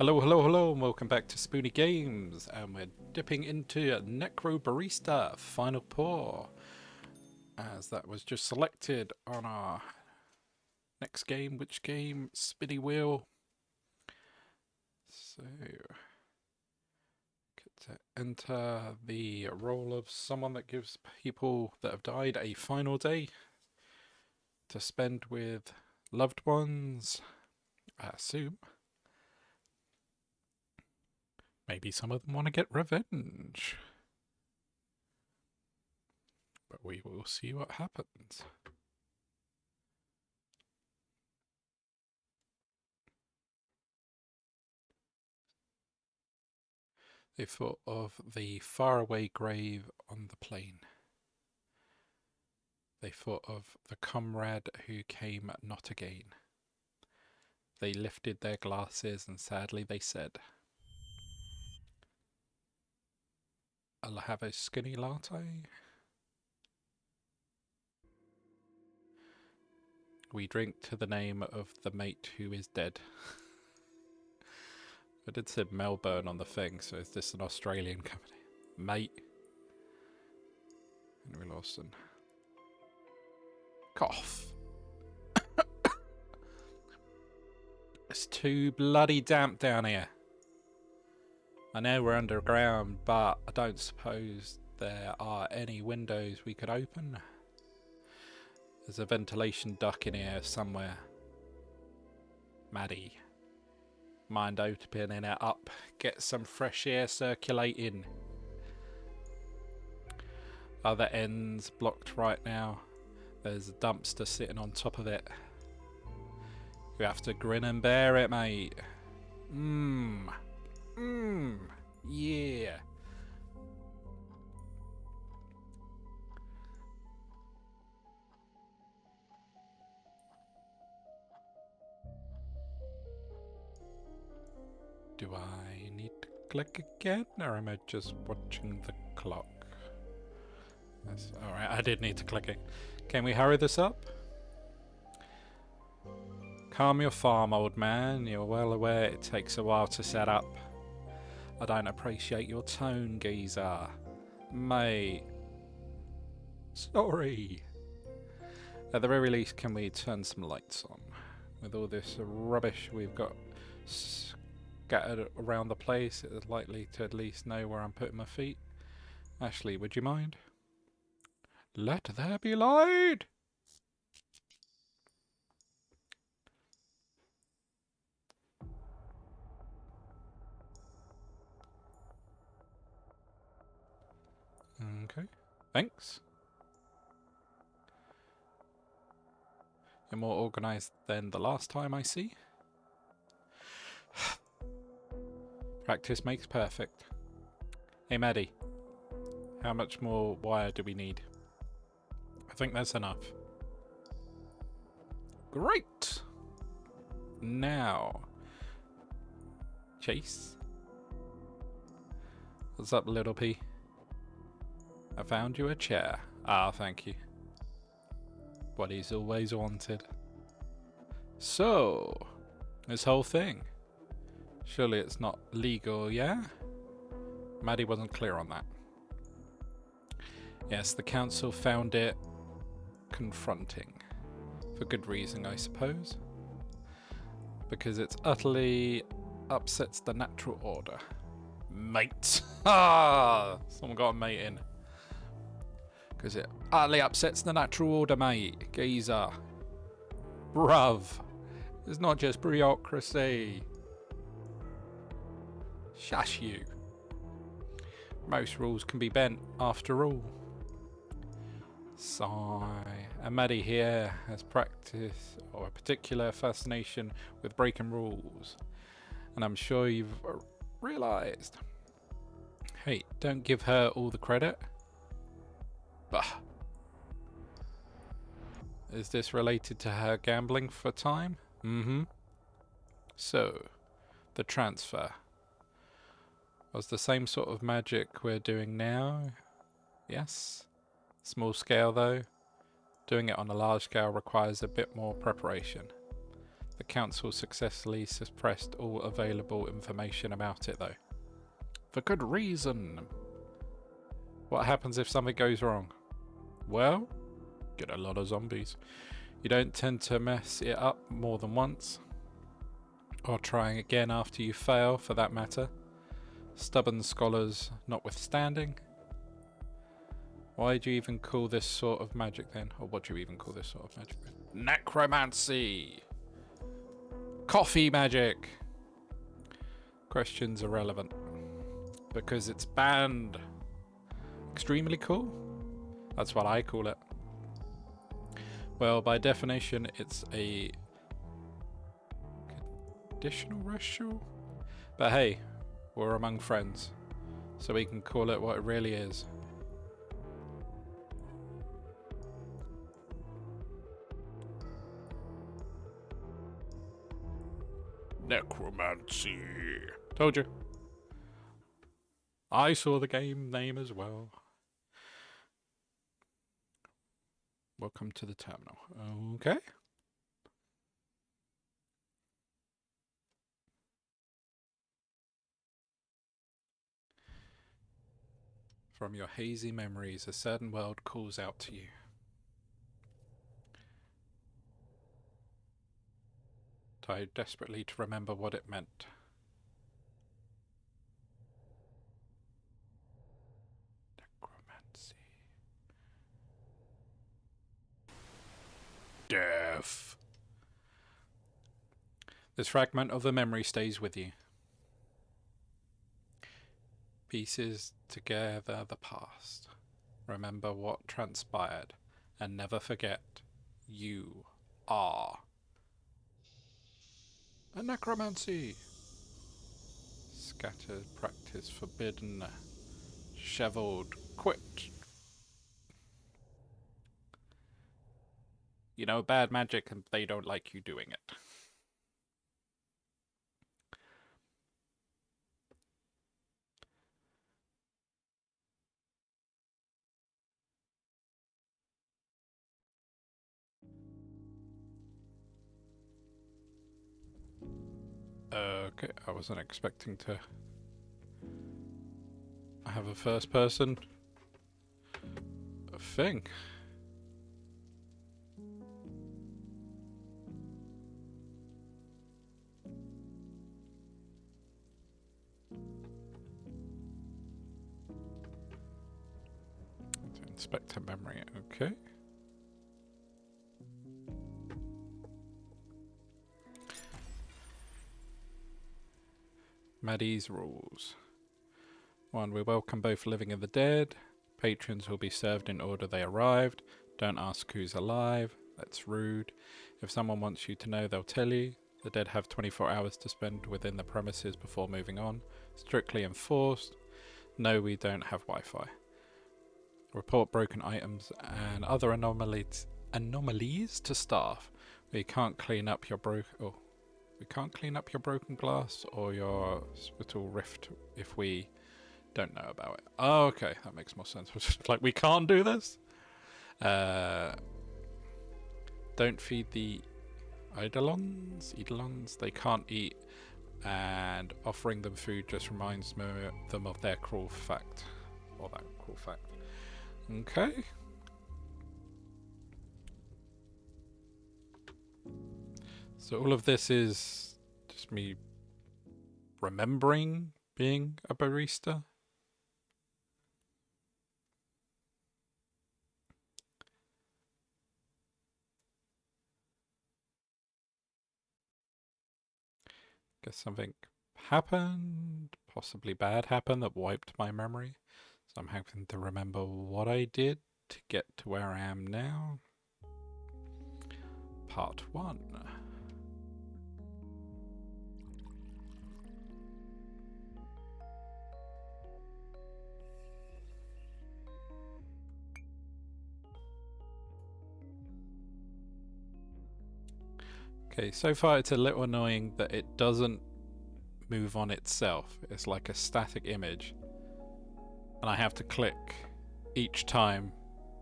Hello, hello, hello, and welcome back to Spoonie Games, and we're dipping into Necrobarista Final Pour, as that was just selected on our next game. Which game? Spinny Wheel. So, get to enter the role of someone that gives people that have died a final day to spend with loved ones, I assume. Maybe some of them want to get revenge. But we will see what happens. They thought of the faraway grave on the plain. They thought of the comrade who came not again. They lifted their glasses and sadly they said, "I'll have a skinny latte." We drink to the name of the mate who is dead. I did say Melbourne on the thing, so is this an Australian company? Mate. Henry Lawson. Cough. It's too bloody damp down here. I know we're underground, but I don't suppose there are any windows we could open. There's a ventilation duct in here somewhere. Maddie, mind opening it up, get some fresh air circulating. Other end's blocked right now. There's a dumpster sitting on top of it. You have to grin and bear it, mate. Yeah. Do I need to click again, or am I just watching the clock? Alright, I did need to click it. Can we hurry this up? Calm your farm, old man. You're well aware it takes a while to set up. I don't appreciate your tone, geezer. Mate. Sorry. At the very least, can we turn some lights on? With all this rubbish we've got scattered around the place, it is likely to at least know where I'm putting my feet. Ashley, would you mind? Let there be light! Okay, thanks. You're more organised than the last time, I see. Practice makes perfect. Hey Maddie, how much more wire do we need? I think that's enough. Great! Now, Chase. What's up, little P? I found you a chair. Ah, thank you. What he's always wanted. So, this whole thing. Surely it's not legal, yeah? Maddie wasn't clear on that. Yes, the council found it confronting. For good reason, I suppose. Because it utterly upsets the natural order. Mate! Ah! Someone got a mate in. Because it utterly upsets the natural order, mate. Geezer. Bruv. It's not just bureaucracy. Shush you. Most rules can be bent, after all. Sigh. And Maddie here has practice or a particular fascination with breaking rules. And I'm sure you've realised. Hey, don't give her all the credit. Bah. Is this related to her gambling for time? Mm-hmm. So, the transfer. Was the same sort of magic we're doing now? Yes. Small scale though. Doing it on a large scale requires a bit more preparation. The council successfully suppressed all available information about it, though. For good reason. What happens if something goes wrong? Well, get a lot of zombies. You don't tend to mess it up more than once. Or trying again after you fail, for that matter. Stubborn scholars notwithstanding. Why do you even call this sort of magic then? Or what do you even call this sort of magic then? Necromancy! Coffee magic! Question's irrelevant. Because it's banned. Extremely cool? That's what I call it. Well, by definition, it's a conditional ritual? But hey, we're among friends, so we can call it what it really is. Necromancy. Told you. I saw the game name as well. Welcome to the terminal. Okay. From your hazy memories, a certain world calls out to you. Try desperately to remember what it meant. Necromancy. Death. This fragment of the memory stays with you. Pieces together the past. Remember what transpired, and never forget you are a necromancy. Scattered practice forbidden. Shoveled quit. You know, bad magic and they don't like you doing it. Okay, I wasn't expecting to have a first person thing. Inspect a memory, okay. Maddie's rules. 1. We welcome both living and the dead. Patrons will be served in order they arrived. Don't ask who's alive. That's rude. If someone wants you to know, they'll tell you. The dead have 24 hours to spend within the premises before moving on. Strictly enforced. No, we don't have Wi-Fi. Report broken items and other anomalies to staff. We can't clean up your we can't clean up your broken glass or your spittle rift if we don't know about it. Oh, okay, that makes more sense. Like, we can't do this? Don't feed the eidolons. They can't eat, and offering them food just reminds them of their cruel fact. Or that cruel fact. Okay. So all of this is just me remembering being a barista. Guess something happened, possibly bad happened, that wiped my memory. So I'm having to remember what I did to get to where I am now. Part 1. Okay, so far it's a little annoying that it doesn't move on itself. It's like a static image. And I have to click each time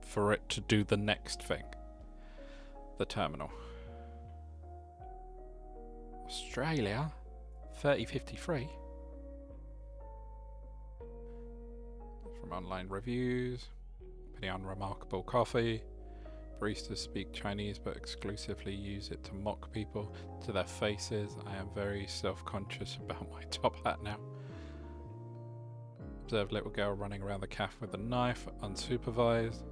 for it to do the next thing. The terminal. Australia? 3053? From online reviews. Pretty unremarkable coffee. Baristas speak Chinese but exclusively use it to mock people to their faces. I am very self-conscious about my top hat now. Observed little girl running around the cafe with a knife, unsupervised.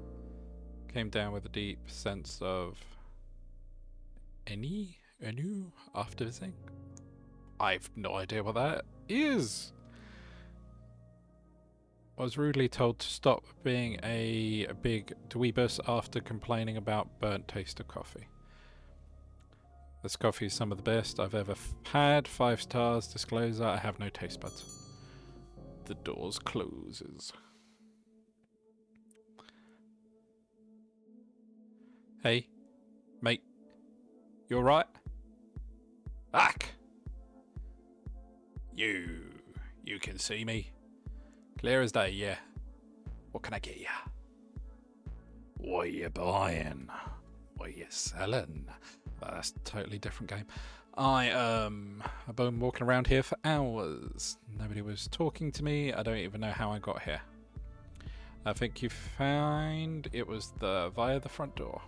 Came down with a deep sense of enu after visiting. I've no idea what that is. I was rudely told to stop being a big dweebus after complaining about burnt taste of coffee. This coffee is some of the best I've ever had. 5 stars. Disclosure, I have no taste buds. The doors closes. Hey, mate. You alright? Back! You can see me? Clear as day, yeah. What can I get ya? What are you buying? What are you selling? That's a totally different game. I've been walking around here for hours. Nobody was talking to me. I don't even know how I got here. I think you find it was via the front door.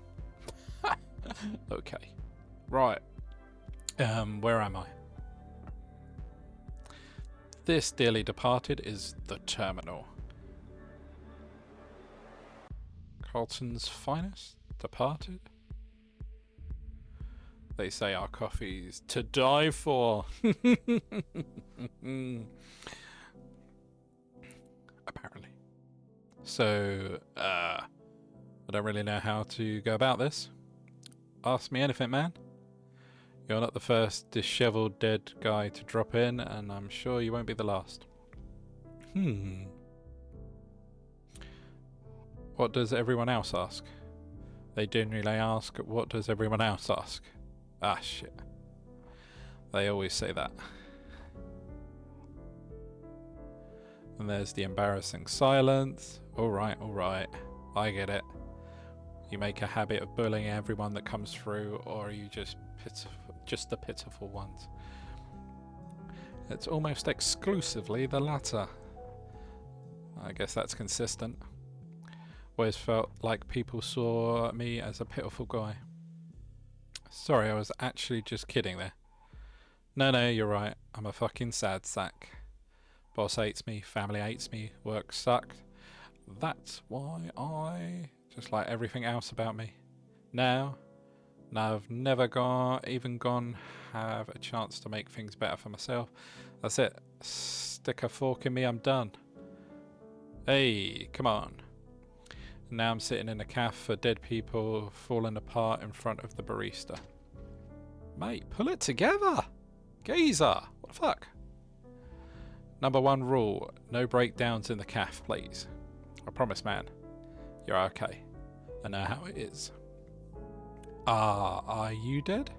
Okay. Right. Where am I? This dearly departed is the terminal. Carlton's finest departed. They say our coffee's to die for. Apparently. So, I don't really know how to go about this. Ask me anything, man. You're not the first disheveled dead guy to drop in, and I'm sure you won't be the last. What does everyone else ask? They genuinely ask, what does everyone else ask? Ah, shit. They always say that. And there's the embarrassing silence. Alright, I get it. You make a habit of bullying everyone that comes through, or are you just the pitiful ones? It's almost exclusively the latter. I guess that's consistent. Always felt like people saw me as a pitiful guy. Sorry, I was actually just kidding there. No, you're right. I'm a fucking sad sack. Boss hates me, family hates me, work sucked. That's why I, just like everything else about me. Now I've never gone have a chance to make things better for myself. That's it. Stick a fork in me, I'm done. Hey, come on. Now I'm sitting in a cafe for dead people falling apart in front of the barista. Mate, pull it together! Geezer! What the fuck? Number 1 rule, no breakdowns in the cafe, please. I promise, man. You're okay. I know how it is. Are you dead?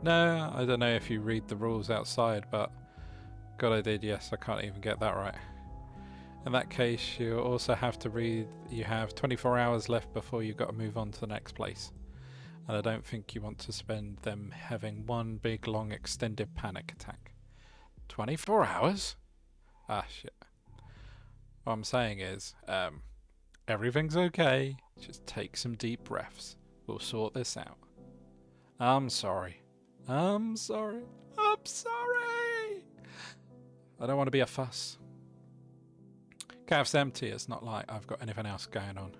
No, I don't know if you read the rules outside, but God I did, yes, I can't even get that right. In that case, you also have to read you have 24 hours left before you've got to move on to the next place. And I don't think you want to spend them having one big long extended panic attack. 24 hours? Ah, shit. What I'm saying is, everything's okay. Just take some deep breaths. We'll sort this out. I'm sorry. I don't want to be a fuss. Cafe's empty. It's not like I've got anything else going on.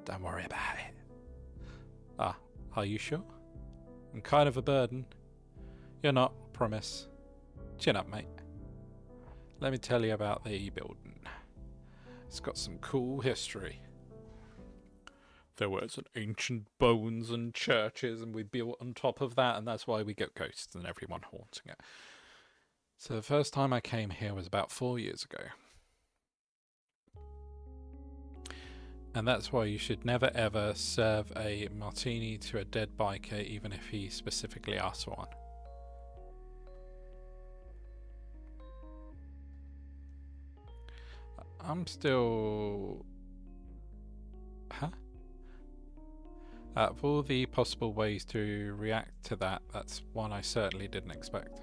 Don't worry about it. Ah, are you sure? I'm kind of a burden. You're not, promise. Chin up, mate. Let me tell you about the building. It's got some cool history. There were some ancient bones and churches, and we built on top of that, and that's why we get ghosts and everyone haunting it. So the first time I came here was about 4 years ago. And that's why you should never ever serve a martini to a dead biker, even if he specifically asks for one. I'm still... Huh? Out of all the possible ways to react to that, that's one I certainly didn't expect.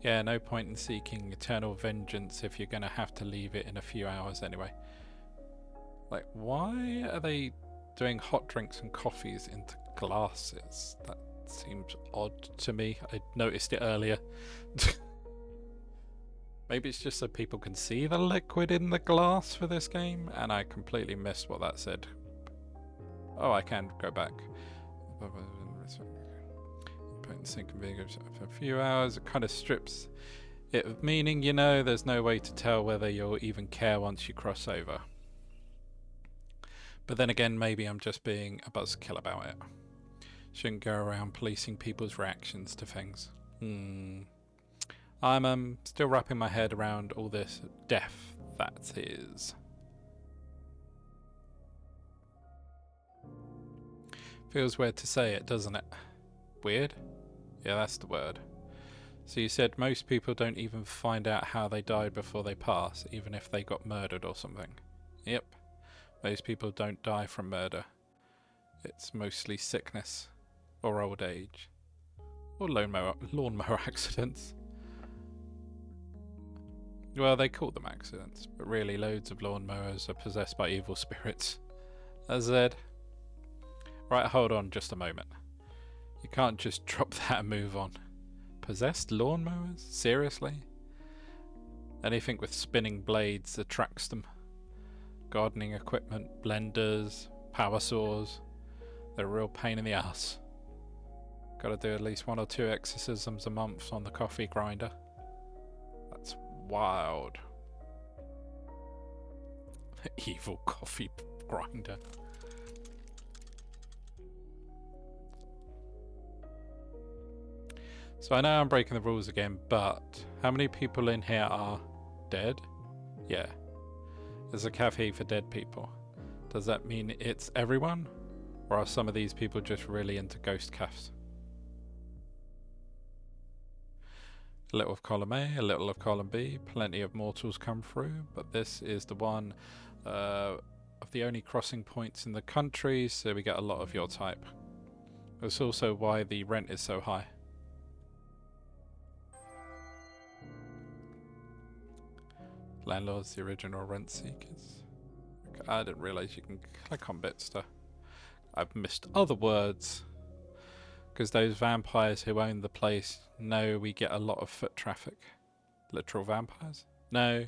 Yeah, no point in seeking eternal vengeance if you're gonna have to leave it in a few hours anyway. Like, why are they doing hot drinks and coffees into glasses? That seems odd to me. I noticed it earlier. Maybe it's just so people can see the liquid in the glass for this game, and I completely missed what that said. Oh, I can go back. Sync and videos for a few hours. It kind of strips it of meaning, you know. There's no way to tell whether you'll even care once you cross over. But then again, maybe I'm just being a buzzkill about it. Shouldn't go around policing people's reactions to things. I'm still wrapping my head around all this death that is. Feels weird to say it, doesn't it? Weird? Yeah, that's the word. So you said most people don't even find out how they died before they pass, even if they got murdered or something. Yep. Most people don't die from murder. It's mostly sickness, or old age, or lawnmower accidents. Well, they call them accidents, but really loads of lawnmowers are possessed by evil spirits. As said. Right, hold on just a moment. You can't just drop that and move on. Possessed lawnmowers? Seriously? Anything with spinning blades attracts them. Gardening equipment, blenders, power saws. They're a real pain in the ass. Gotta do at least 1 or 2 exorcisms a month on the coffee grinder. That's wild. Evil coffee grinder. So I know I'm breaking the rules again, but how many people in here are dead? Yeah. There's a cafe for dead people. Does that mean it's everyone? Or are some of these people just really into ghost cafes? A little of column A, a little of column B, plenty of mortals come through, but this is the one of the only crossing points in the country, so we get a lot of your type. That's also why the rent is so high. Landlords, the original rent seekers. Okay, I didn't realise you can click on bits to... I've missed other words. Because those vampires who own the place know we get a lot of foot traffic. Literal vampires? No.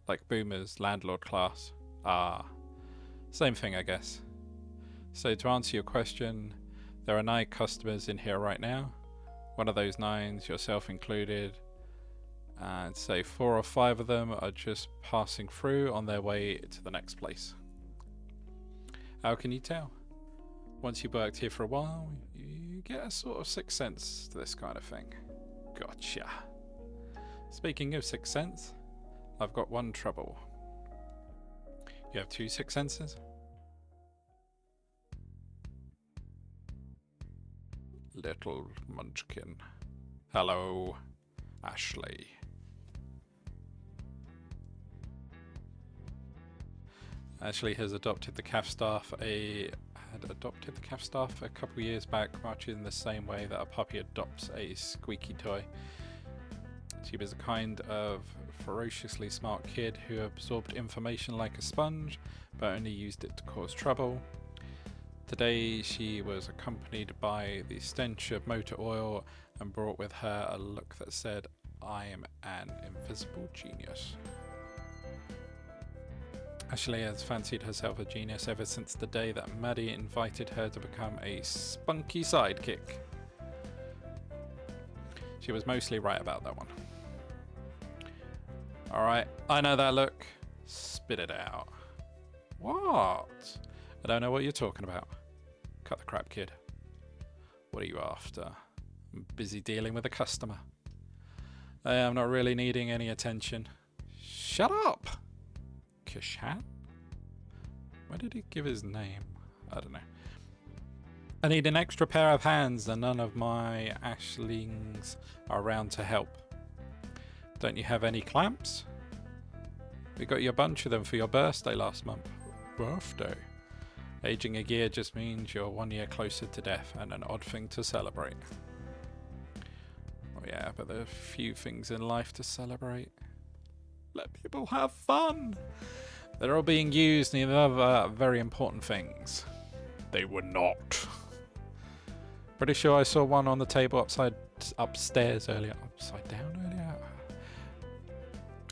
Like boomers, landlord class. Ah. Same thing, I guess. So to answer your question, there are 9 customers in here right now. One of those 9s, yourself included. And say 4 or 5 of them are just passing through on their way to the next place. How can you tell? Once you've worked here for a while, you get a sort of sixth sense to this kind of thing. Gotcha. Speaking of sixth sense, I've got one trouble. You have 2 sixth senses? Little munchkin. Hello, Ashley. Ashley has adopted the CAF staff a couple of years back, much in the same way that a puppy adopts a squeaky toy. She was a kind of ferociously smart kid who absorbed information like a sponge, but only used it to cause trouble. Today she was accompanied by the stench of motor oil and brought with her a look that said, "I am an invisible genius." Ashley has fancied herself a genius ever since the day that Maddie invited her to become a spunky sidekick. She was mostly right about that one. Alright, I know that look. Spit it out. What? I don't know what you're talking about. Cut the crap, kid. What are you after? I'm busy dealing with a customer. I'm not really needing any attention. Shut up! Kishan? Where did he give his name? I don't know. I need an extra pair of hands and none of my Ashlings are around to help. Don't you have any clamps? We got you a bunch of them for your birthday last month. Birthday? Aging a year just means you're 1 year closer to death and an odd thing to celebrate. Oh yeah, but there are few things in life to celebrate. Let people have fun! They're all being used in other very important things. They were not. Pretty sure I saw one on the table upstairs earlier. Upside down earlier?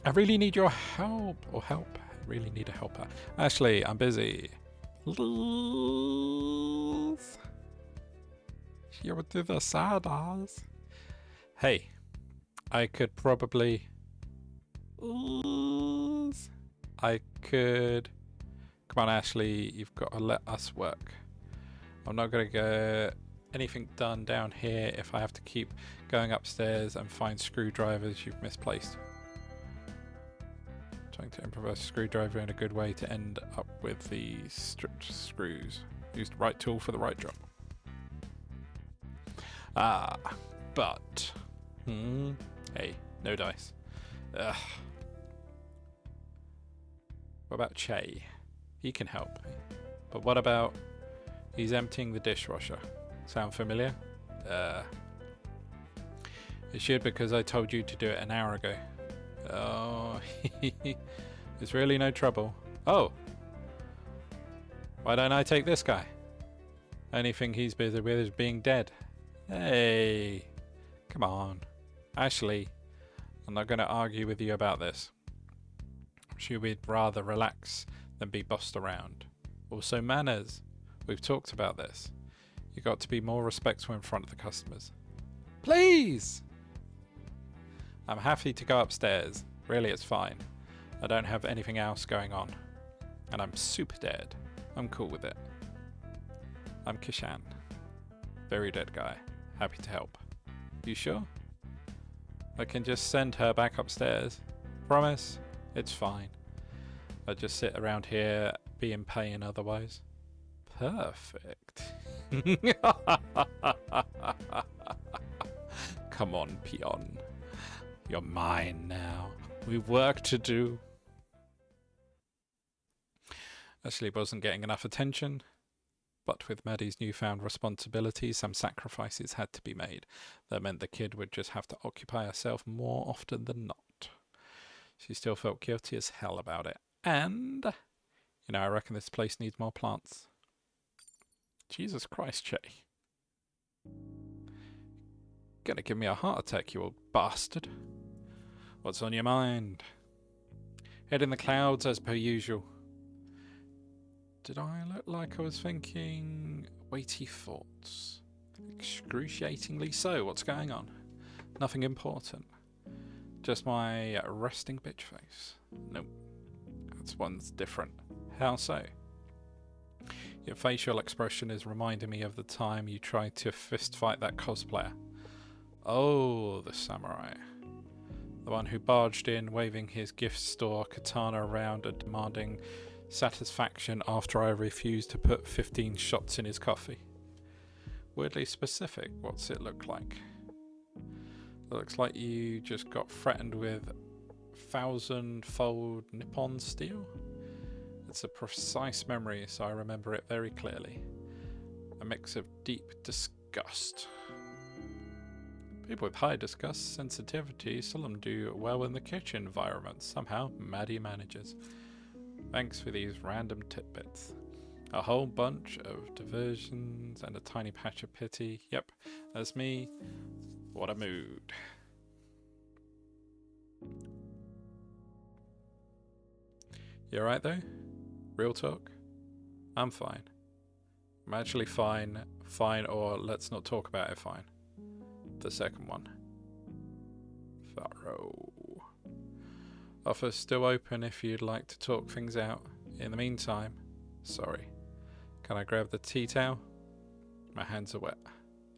I really need your help. Or help. I really need a helper. Ashley, I'm busy. Please. You would do the sad eyes. Hey, I could probably... I could... Come on, Ashley, you've got to let us work. I'm not going to get anything done down here if I have to keep going upstairs and find screwdrivers you've misplaced. Trying to improvise a screwdriver in a good way to end up with the stripped screws. Use the right tool for the right job. Ah, but... Hey, no dice. Ugh. What about Che? He can help. But what about... He's emptying the dishwasher. Sound familiar? It should, because I told you to do it an hour ago. Oh, it's really no trouble. Oh! Why don't I take this guy? Only thing he's busy with is being dead. Hey! Come on. Ashley, I'm not going to argue with you about this. She would rather relax than be bossed around. Also manners. We've talked about this. You got to be more respectful in front of the customers. Please! I'm happy to go upstairs. Really, it's fine. I don't have anything else going on. And I'm super dead. I'm cool with it. I'm Kishan. Very dead guy. Happy to help. You sure? I can just send her back upstairs. Promise? It's fine. I just sit around here, be in pain otherwise. Perfect. Come on, peon. You're mine now. We've work to do. Ashley wasn't getting enough attention, but with Maddie's newfound responsibilities, some sacrifices had to be made. That meant the kid would just have to occupy herself more often than not. She still felt guilty as hell about it. And, you know, I reckon this place needs more plants. Jesus Christ, Che. Gonna give me a heart attack, you old bastard. What's on your mind? Head in the clouds as per usual. Did I look like I was thinking weighty thoughts? Excruciatingly so. What's going on? Nothing important. Just my resting bitch face. Nope. That one's different. How so? Your facial expression is reminding me of the time you tried to fist fight that cosplayer. Oh, the samurai. The one who barged in, waving his gift store katana around and demanding satisfaction after I refused to put 15 shots in his coffee. Weirdly specific. What's it look like? It looks like you just got threatened with 1,000-fold Nippon steel. It's a precise memory, so I remember it very clearly. A mix of deep disgust. People with high disgust sensitivity seldom do well in the kitchen environment. Somehow, Maddie manages. Thanks for these random tidbits. A whole bunch of diversions and a tiny patch of pity. Yep, that's me. What a mood. You alright though? Real talk? I'm fine. I'm actually fine. Fine, or let's not talk about it fine. The second one. Thorough. Offer's still open if you'd like to talk things out. In the meantime, sorry. Can I grab the tea towel? My hands are wet.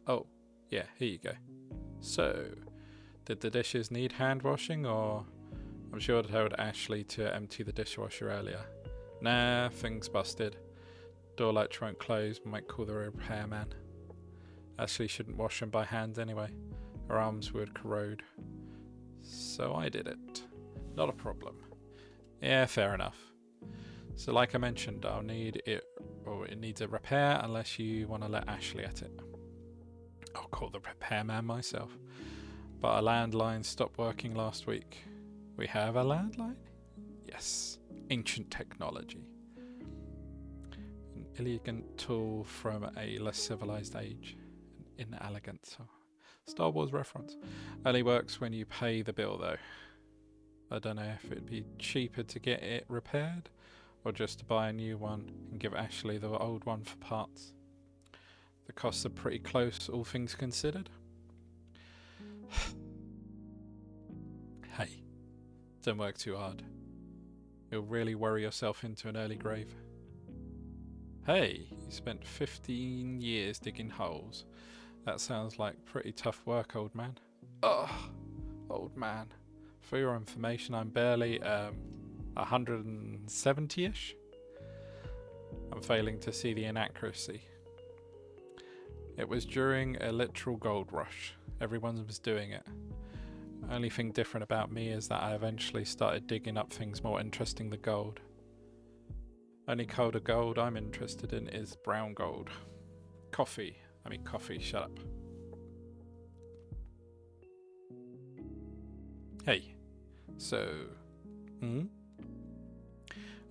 Oh, yeah, here you go. So, did the dishes need hand washing, or... I'm sure I told Ashley to empty the dishwasher earlier. Nah, thing's busted. Door latch won't close, might call the repairman. Ashley shouldn't wash them by hand anyway. Her arms would corrode. So I did it. Not a problem. Yeah, fair enough. So like I mentioned, I'll need it or it needs a repair unless you want to let Ashley at it. I'll call the repairman myself. But our landline stopped working last week. We have a landline? Yes. Ancient technology. An elegant tool from a less civilized age. An inelegant Star Wars reference. Only works when you pay the bill though. I don't know if it'd be cheaper to get it repaired or just to buy a new one and give Ashley the old one for parts. The costs are pretty close, all things considered. Hey, don't work too hard. You'll really worry yourself into an early grave. Hey, you spent 15 years digging holes. That sounds like pretty tough work, old man. Ugh, old man. For your information, I'm barely 170-ish. I'm failing to see the inaccuracy. It was during a literal gold rush. Everyone was doing it. Only thing different about me is that I eventually started digging up things more interesting than gold. Only kind of gold I'm interested in is brown gold. Coffee, shut up. Hey, so, I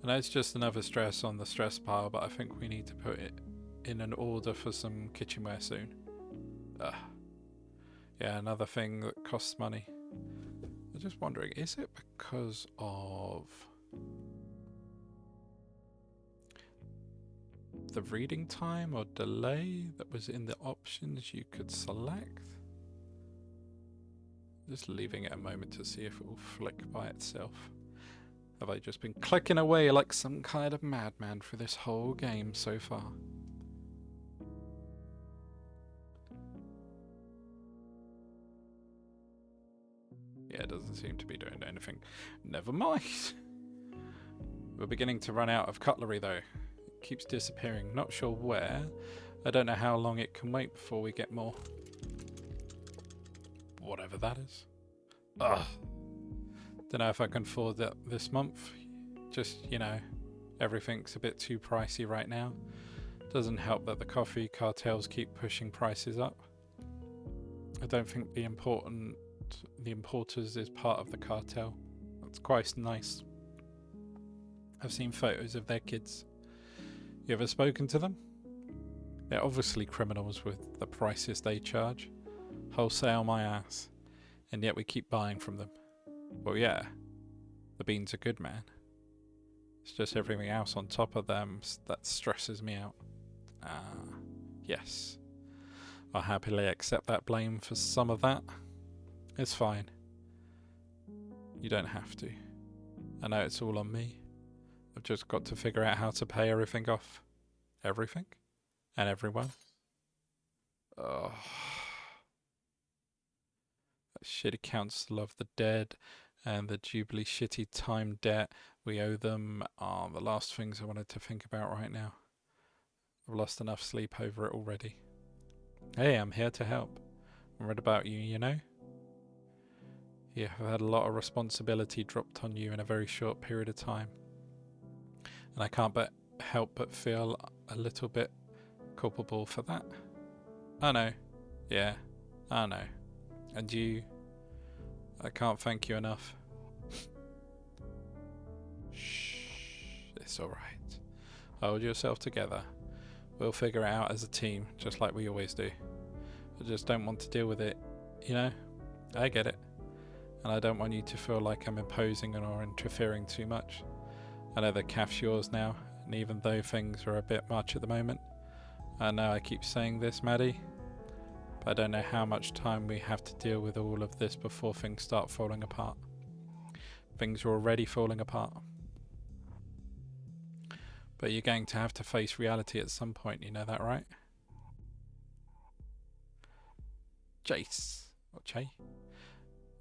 know it's just another stress on the stress pile, but I think we need to put it in an order for some kitchenware soon. Yeah, another thing that costs money. I'm just wondering, is it because of the reading time or delay that was in the options you could select? Just leaving it a moment to see if it will flick by itself. Have I just been clicking away like some kind of madman for this whole game so far? Yeah, it doesn't seem to be doing anything. Never mind. We're beginning to run out of cutlery though. It keeps disappearing. Not sure where. I don't know how long it can wait before we get more. Whatever that is. Ugh. Don't know if I can afford that this month. Just, you know, everything's a bit too pricey right now. Doesn't help that the coffee cartels keep pushing prices up. I don't think the importers is part of the cartel. That's quite nice. I've seen photos of their kids. You ever spoken to them? They're obviously criminals with the prices they charge. Wholesale my ass. And yet we keep buying from them. Well, yeah. The beans are good, man. It's just everything else on top of them that stresses me out. Yes. I'll happily accept that blame for some of that. It's fine. You don't have to. I know it's all on me. I've just got to figure out how to pay everything off. Everything? And everyone? Ugh. That shitty council of the dead and the Jubilee shitty time debt we owe them are the last things I wanted to think about right now. I've lost enough sleep over it already. Hey, I'm here to help. I read about you, you know? You have had a lot of responsibility dropped on you in a very short period of time. And I can't help but feel a little bit culpable for that. I know. Yeah, I know. And you, I can't thank you enough. Shh, it's alright. Hold yourself together. We'll figure it out as a team, just like we always do. I just don't want to deal with it, you know? I get it. And I don't want you to feel like I'm imposing or interfering too much. I know the cafe's yours now, and even though things are a bit much at the moment, I know I keep saying this, Maddie, but I don't know how much time we have to deal with all of this before things start falling apart. Things are already falling apart. But you're going to have to face reality at some point, you know that, right? Jace. Or Che?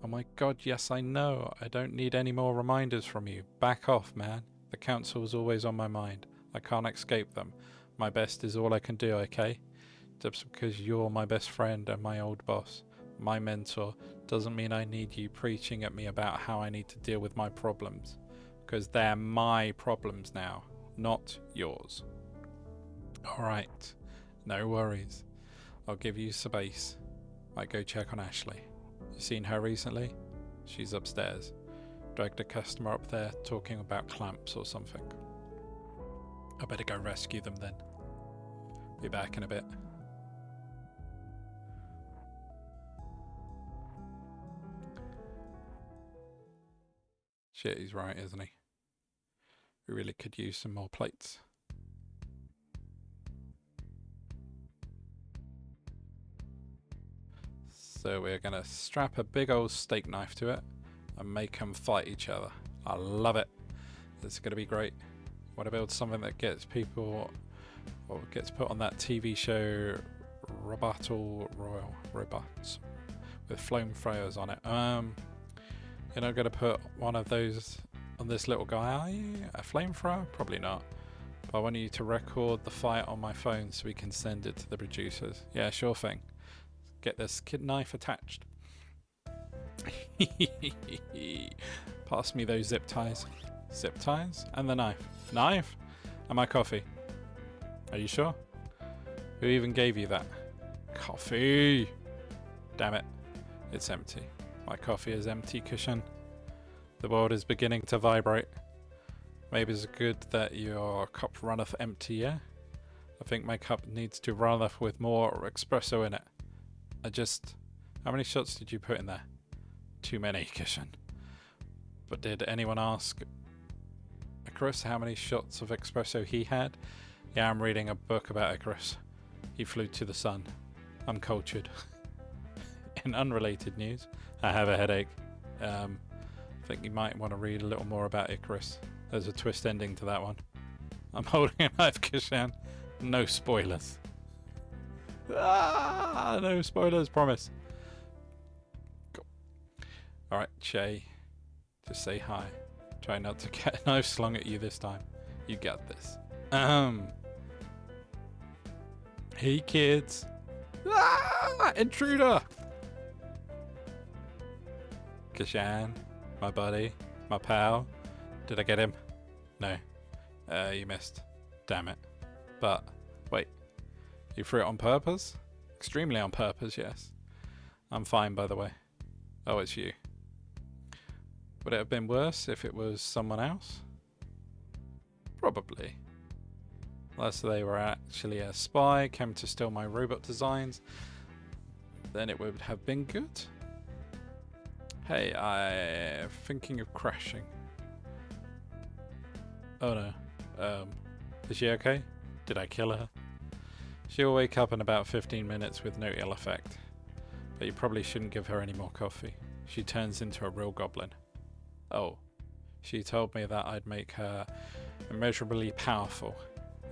Oh my god, yes I know. I don't need any more reminders from you. Back off, man. The council's always on my mind. I can't escape them. My best is all I can do, okay? Just because you're my best friend and my old boss, my mentor, doesn't mean I need you preaching at me about how I need to deal with my problems. Because they're my problems now, not yours. Alright, no worries. I'll give you space. Might go check on Ashley. You seen her recently? She's upstairs. Dragged a customer up there talking about clamps or something. I better go rescue them then. Be back in a bit. Shit, he's right, isn't he? We really could use some more plates. So we're gonna strap a big old steak knife to it and make them fight each other. I love it. It's gonna be great. Want to build something that gets people, or gets put on that TV show Robots with flamethrowers on it. You're not gonna put one of those on this little guy, are you? A flamethrower? Probably not. But I want you to record the fight on my phone so we can send it to the producers. Yeah, sure thing. Get this kid knife attached. Pass me those zip ties. Zip ties? And the knife. Knife? And my coffee. Are you sure? Who even gave you that? Coffee! Damn it. It's empty. My coffee is empty, Cushion. The world is beginning to vibrate. Maybe it's good that your cup runneth empty, yeah? I think my cup needs to runneth with more espresso in it. How many shots did you put in there? Too many, Cushion. But did anyone ask Icarus how many shots of espresso he had? Yeah, I'm reading a book about Icarus. He flew to the sun. I'm cultured. In unrelated news, I have a headache. I think you might want to read a little more about Icarus. There's a twist ending to that one. I'm holding a knife, Kishan. No spoilers. No spoilers, promise. Cool. Alright, Che. Just say hi. Try not to get a knife slung at you this time. You got this. Hey, kids. Intruder! Kishan, my buddy, my pal. Did I get him? No. You missed. Damn it. But, wait. You threw it on purpose? Extremely on purpose, yes. I'm fine, by the way. Oh, it's you. Would it have been worse if it was someone else? Probably. Unless they were actually a spy, came to steal my robot designs, then it would have been good. Hey, I'm thinking of crashing. Oh no. Is she okay? Did I kill her? She'll wake up in about 15 minutes with no ill effect. But you probably shouldn't give her any more coffee. She turns into a real goblin. Oh. She told me that I'd make her immeasurably powerful.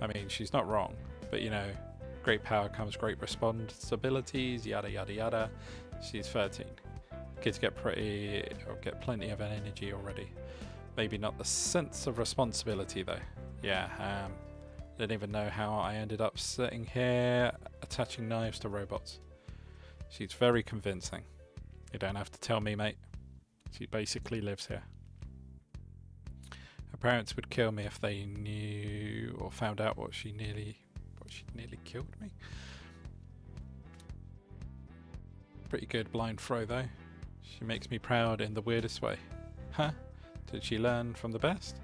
I mean, she's not wrong. But you know, great power comes great responsibilities, yada yada yada. She's 13. Kids get plenty of energy already. Maybe not the sense of responsibility though. Yeah, didn't even know how I ended up sitting here attaching knives to robots. She's very convincing. You don't have to tell me, mate. She basically lives here. Her parents would kill me if they knew or found out what she nearly killed me. Pretty good blind throw though. She makes me proud in the weirdest way. Huh? Did she learn from the best?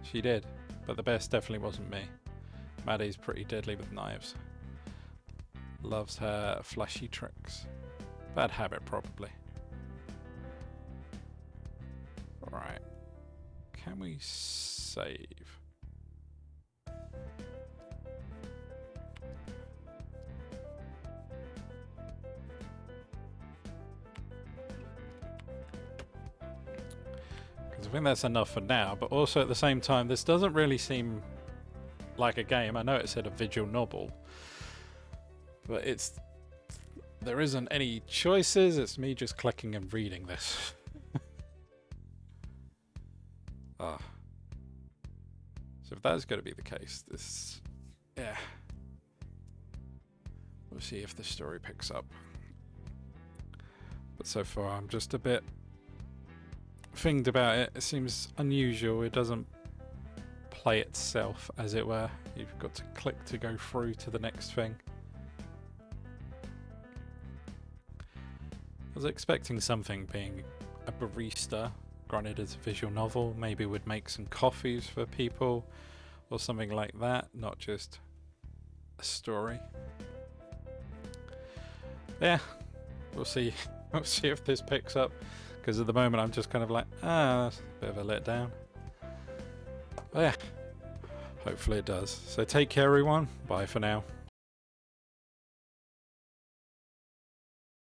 She did, but the best definitely wasn't me. Maddie's pretty deadly with knives. Loves her flashy tricks. Bad habit, probably. Alright. Can we save? I think that's enough for now, but also at the same time, this doesn't really seem like a game. I know it said a visual novel, but there isn't any choices. It's me just clicking and reading this. Ah. So if that's going to be the case, yeah. We'll see if the story picks up. But so far, I'm just a bit thinged about it. It seems unusual. It doesn't play itself, as it were. You've got to click to go through to the next thing. I was expecting something being a barista, granted as a visual novel, maybe would make some coffees for people or something like that, not just a story. Yeah, we'll see. We'll see if this picks up, because at the moment I'm just kind of like, that's a bit of a letdown. But yeah, hopefully it does. So take care everyone, bye for now.